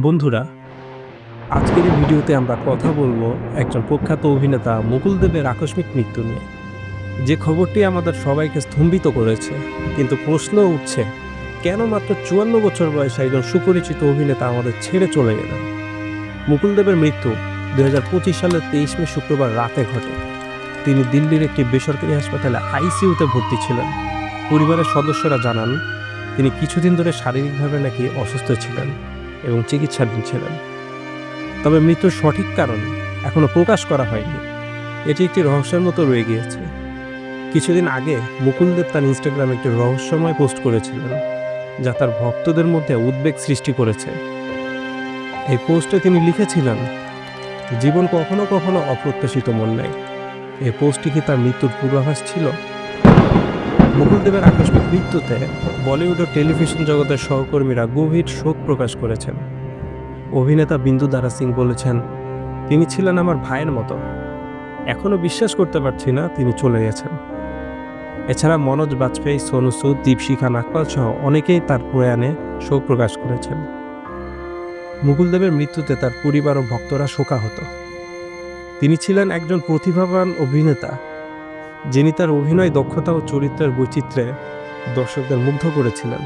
বন্ধুরা, আজকের এই ভিডিওতে আমরা কথা বলবো একজন প্রখ্যাত অভিনেতা মুকুল দেবের আকস্মিক মৃত্যু নিয়ে। যে খবরটি আমাদের সবাইকে স্তম্ভিত করেছে, কিন্তু প্রশ্ন উঠছে, কেন মাত্র ৫৪ বছর বয়সে একজন সুপরিচিত অভিনেতা আমাদের ছেড়ে চলে গেলেন? মুকুল দেবের মৃত্যু ২০২৫ সালের ২৩ মে শুক্রবার রাতে ঘটে। তিনি দিল্লির একটি বেসরকারি হাসপাতালে আইসিইউতে ভর্তি ছিলেন। পরিবারের সদস্যরা জানান, তিনি কিছুদিন ধরে শারীরিকভাবে নাকি অসুস্থ ছিলেন এবং চিকিৎসাধীন ছিলেন। তবে মৃত্যুর সঠিক কারণ এখনো প্রকাশ করা হয়নি। এটি একটি রহস্যের মতো রয়ে গিয়েছে। কিছুদিন আগে মুকুল দেব তার ইনস্টাগ্রামে একটি রহস্যময় পোস্ট করেছিলেন, যা তার ভক্তদের মধ্যে উদ্বেগ সৃষ্টি করেছে। এই পোস্টে তিনি লিখেছিলেন, জীবন কখনো কখনো অপ্রত্যাশিত মন নেয়। এই পোস্টটি কি তার মৃত্যুর পূর্বাভাস ছিল? মুকুল দেবের আকস্মিক মৃত্যুতে বলিউড ও টেলিভিশন জগতের সহকর্মীরা গভীর শোক প্রকাশ করেছেন। অভিনেতা বিন্দু দারা সিং বলেছেন, তিনি ছিলেন আমার ভাইয়ের মতো। এখনও বিশ্বাস করতে পারছি না তিনি চলে গেছেন। এছাড়া মনোজ বাজপেয়ী, সোনু সুদ, দীপশিখা নাগপাল সহ অনেকেই তার প্রয়াণে শোক প্রকাশ করেছেন। মুকুল দেবের মৃত্যুতে তার পরিবার ও ভক্তরা শোকাহত। তিনি ছিলেন একজন প্রতিভাবান অভিনেতা, যিনি তার অভিনয় দক্ষতা ও চরিত্রের বৈচিত্র্যে দর্শকদের মুগ্ধ করেছিলেন।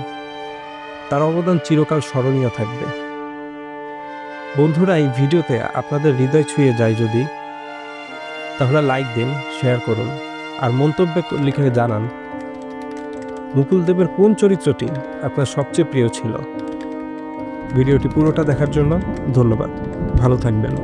তার অবদান চিরকাল স্মরণীয় থাকবে। বন্ধুরা, এই ভিডিওতে আপনাদের হৃদয় ছুঁয়ে যায় যদি, তাহলে লাইক দিন, শেয়ার করুন, আর মন্তব্যে লিখে জানান মুকুল দেবের কোন চরিত্রটি আপনার সবচেয়ে প্রিয় ছিল। ভিডিওটি পুরোটা দেখার জন্য ধন্যবাদ। ভালো থাকবেন।